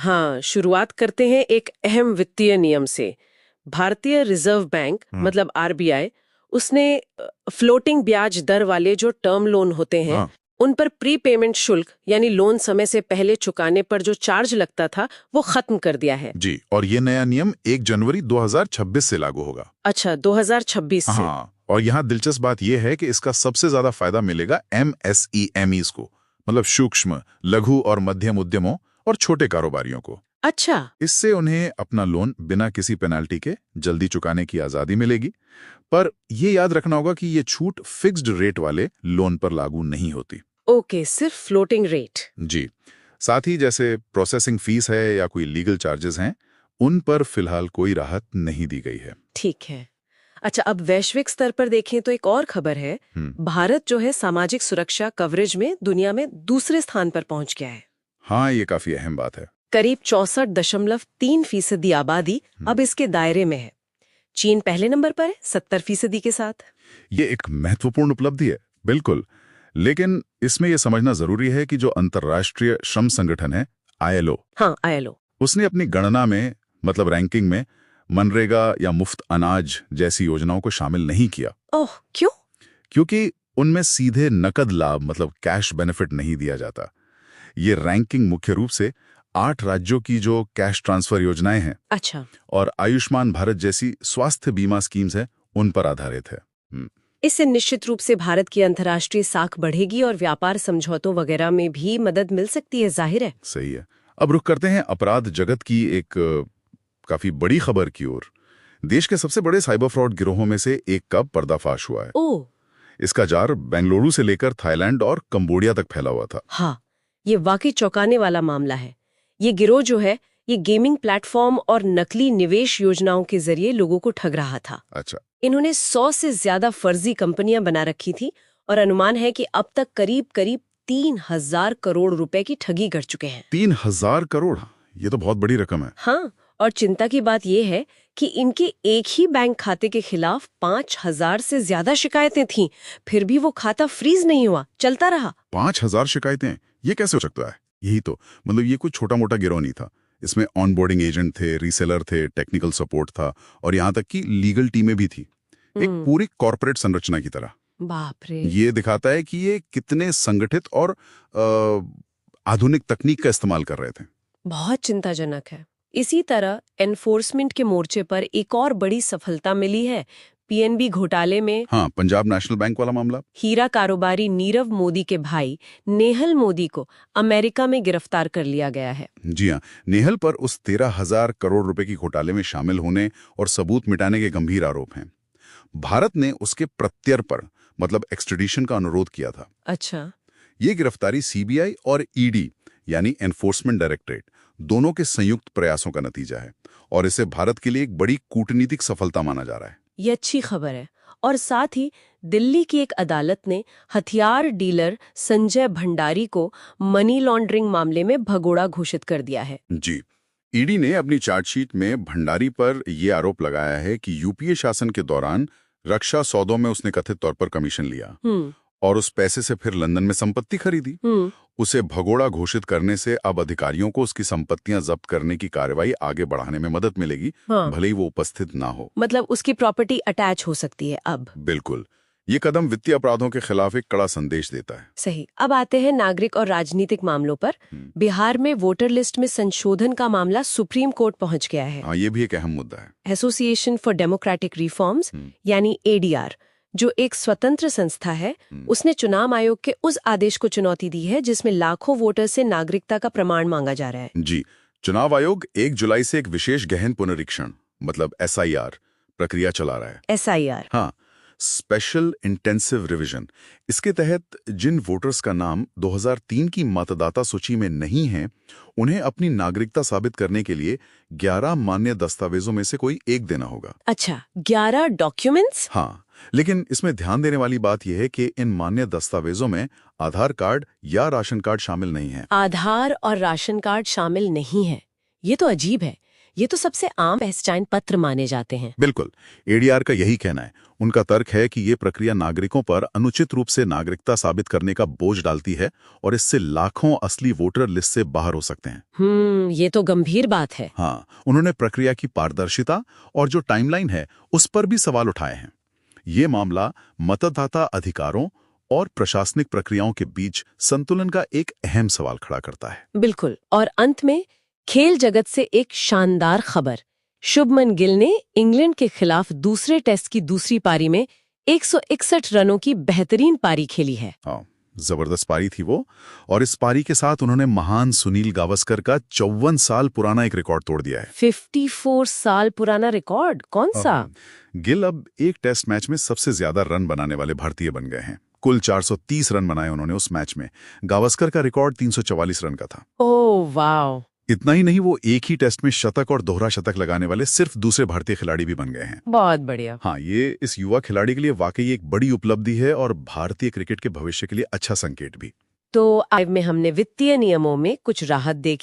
हाँ, शुरुआत करते हैं एक अहम वित्तीय नियम से। भारतीय रिजर्व बैंक मतलब आरबीआई, उसने फ्लोटिंग ब्याज दर वाले जो टर्म लोन होते हैं, उन पर प्री पेमेंट शुल्क यानी लोन समय से पहले चुकाने पर जो चार्ज लगता था वो खत्म कर दिया है। जी, और ये नया नियम 1 जनवरी 2026 से लागू होगा। अच्छा, 2026 से। हाँ, और यहाँ दिलचस्प बात यह है कि इसका सबसे ज्यादा फायदा मिलेगा MSEMEs को, मतलब सूक्ष्म, लघु और मध्यम उद्यमों और छोटे कारोबारियों को। अच्छा, इससे उन्हें अपना लोन बिना किसी पेनाल्टी के जल्दी चुकाने की आजादी मिलेगी। पर यह याद रखना होगा कि ये छूट फिक्स्ड रेट वाले लोन पर लागू नहीं होती। ओके, सिर्फ फ्लोटिंग रेट। जी, साथ ही जैसे प्रोसेसिंग फीस है या कोई लीगल चार्जेस हैं, उन पर फिलहाल कोई राहत नहीं दी गई है। ठीक है। अच्छा, अब वैश्विक स्तर पर देखें तो एक और खबर है। भारत जो है सामाजिक सुरक्षा कवरेज में दुनिया में दूसरे स्थान पर पहुंच गया है। हाँ, ये काफी अहम बात है। करीब 64.3% आबादी अब इसके दायरे में है। चीन पहले नंबर पर है 70% के साथ। ये एक महत्वपूर्ण उपलब्धि है, बिल्कुल। लेकिन इसमें यह समझना जरूरी है कि जो अंतर्राष्ट्रीय श्रम संगठन है ILO, हाँ, ILO, उसने अपनी गणना में मतलब रैंकिंग में मनरेगा या मुफ्त अनाज जैसी योजनाओं को शामिल नहीं किया। ओह, क्यों? क्योंकि उनमें सीधे नकद लाभ मतलब कैश बेनिफिट नहीं दिया जाता। ये रैंकिंग मुख्य रूप से 8 राज्यों की जो कैश ट्रांसफर योजनाएं हैं, अच्छा, और आयुष्मान भारत जैसी स्वास्थ्य बीमा स्कीम्स है, उन पर आधारित है। इससे निश्चित रूप से भारत की अंतर्राष्ट्रीय साख बढ़ेगी और व्यापार समझौतों वगैरह में भी मदद मिल सकती है, जाहिर है। सही है। अब रुख करते हैं अपराध जगत की एक काफी बड़ी खबर की ओर। देश के सबसे बड़े साइबर फ्रॉड गिरोहों में से एक का पर्दाफाश हुआ है। ओह, इसका जाल बेंगलुरु से लेकर थाईलैंड और कंबोडिया तक फैला हुआ था। हाँ, ये वाकई चौंकाने वाला मामला है। ये गिरोह जो है, ये गेमिंग प्लेटफॉर्म और नकली निवेश योजनाओं के जरिए लोगों को ठग रहा था। अच्छा, इन्होंने 100 से ज्यादा फर्जी कंपनियां बना रखी थी और अनुमान है कि अब तक करीब 3,000 करोड़ रुपए की ठगी कर चुके हैं। 3,000 करोड़, ये तो बहुत बड़ी रकम है। हाँ, और चिंता की बात यह है कि इनके एक ही बैंक खाते के खिलाफ 5,000 से ज्यादा शिकायतें थीं, फिर भी वो खाता फ्रीज नहीं हुआ, चलता रहा। 5,000 शिकायतें, ये कैसे हो सकता है? यही तो, मतलब ये कोई छोटा मोटा गिरोह नहीं था। इसमें ऑनबोर्डिंग एजेंट थे, रीसेलर थे, टेक्निकल सपोर्ट था और यहाँ तक कि लीगल टीमें भी थी। एक पूरी कॉर्पोरेट संरचना की तरह। बाप रे! ये दिखाता है कि ये कितने संगठित और आधुनिक तकनीक का इस्तेमाल कर रहे थे। बहुत चिंताजनक है। इसी तरह एनफोर्समेंट के मोर्चे पर एक और बड़ी सफलता मिली है। पीएनबी घोटाले में हाँ, पंजाब नेशनल बैंक वाला मामला। हीरा कारोबारी नीरव मोदी के भाई नेहल मोदी को अमेरिका में गिरफ्तार कर लिया गया है। जी हाँ, नेहल पर उस 13,000 करोड़ रुपए की घोटाले में शामिल होने और सबूत मिटाने के गंभीर आरोप हैं। भारत ने उसके प्रत्यर्पण मतलब एक्सट्रेडिशन का अनुरोध किया था। अच्छा, ये गिरफ्तारी सीबीआई और ईडी यानी एनफोर्समेंट डायरेक्टरेट दोनों के संयुक्त प्रयासों का नतीजा है और इसे भारत के लिए एक बड़ी कूटनीतिक सफलता माना जा रहा है। ये अच्छी खबर है। और साथ ही दिल्ली की एक अदालत ने हथियार डीलर संजय भंडारी को मनी लॉन्ड्रिंग मामले में भगोड़ा घोषित कर दिया है। जी, ईडी ने अपनी चार्जशीट में भंडारी पर यह आरोप लगाया है कि यूपीए शासन के दौरान रक्षा सौदों में उसने कथित तौर पर कमीशन लिया और उस पैसे से फिर लंदन में संपत्ति खरीदी। उसे भगोड़ा घोषित करने से अब अधिकारियों को उसकी संपत्तियां जब्त करने की कार्रवाई आगे बढ़ाने में मदद मिलेगी, भले ही वो उपस्थित ना हो। मतलब उसकी प्रॉपर्टी अटैच हो सकती है अब। बिल्कुल, ये कदम वित्तीय अपराधों के खिलाफ एक कड़ा संदेश देता है। सही। अब आते हैं नागरिक और राजनीतिक मामलों पर। बिहार में वोटर लिस्ट में संशोधन का मामला सुप्रीम कोर्ट पहुंच गया है। हाँ, ये भी एक अहम मुद्दा है। एसोसिएशन फॉर डेमोक्रेटिक रिफॉर्म्स यानी ADR, जो एक स्वतंत्र संस्था है, उसने चुनाव आयोग के उस आदेश को चुनौती दी है जिसमें लाखों वोटर से नागरिकता का प्रमाण मांगा जा रहा है। जी, चुनाव आयोग 1 जुलाई से एक विशेष गहन पुनरीक्षण मतलब SIR प्रक्रिया चला रहा है। SIR, हाँ, स्पेशल इंटेंसिव रिवीजन। इसके तहत जिन वोटर्स का नाम 2003 की मतदाता सूची में नहीं है, उन्हें अपनी नागरिकता साबित करने के लिए 11 मान्य दस्तावेजों में से कोई एक देना होगा। अच्छा, 11 डॉक्यूमेंट्स? हाँ, लेकिन इसमें ध्यान देने वाली बात यह है कि इन मान्य दस्तावेजों में आधार कार्ड या राशन कार्ड शामिल नहीं है। आधार और राशन कार्ड शामिल नहीं है। ये तो अजीब है। ये तो सबसे आम पहचान पत्र माने जाते हैं। बिल्कुल, एडीआर का यही कहना है। उनका तर्क है कि ये प्रक्रिया नागरिकों पर अनुचित रूप से नागरिकता साबित करने का बोझ डालती है और इससे लाखों असली वोटर लिस्ट से बाहर हो सकते हैं। ये तो गंभीर बात है। हाँ, उन्होंने प्रक्रिया की पारदर्शिता और जो टाइमलाइन है उस पर भी सवाल उठाए हैं। ये मामला मतदाता अधिकारों और प्रशासनिक प्रक्रियाओं के बीच संतुलन का एक अहम सवाल खड़ा करता है। बिल्कुल। और अंत में खेल जगत से एक शानदार खबर। शुभमन गिल ने इंग्लैंड के खिलाफ दूसरे टेस्ट की दूसरी पारी में 161 रनों की बेहतरीन पारी खेली है। हाँ, जबरदस्त पारी थी वो। और इस पारी के साथ उन्होंने महान सुनील गावस्कर का 54 साल पुराना एक रिकॉर्ड तोड़ दिया है। 54 साल पुराना रिकॉर्ड? कौन सा? गिल अब एक टेस्ट मैच में सबसे ज्यादा रन बनाने वाले भारतीय बन गए हैं। कुल 430 रन बनाए उन्होंने उस मैच में। गावस्कर का रिकॉर्ड 344 रन का था। ओह वाह! इतना ही नहीं, वो एक ही टेस्ट में शतक और दोहरा शतक लगाने वाले सिर्फ दूसरे भारतीय खिलाड़ी भी बन गए हैं। बहुत बढ़िया। हाँ, ये इस युवा खिलाड़ी के लिए वाकई एक बड़ी उपलब्धि है और भारतीय क्रिकेट के भविष्य के लिए अच्छा संकेत भी। तो आज में हमने वित्तीय नियमों में कुछ राहत देखी।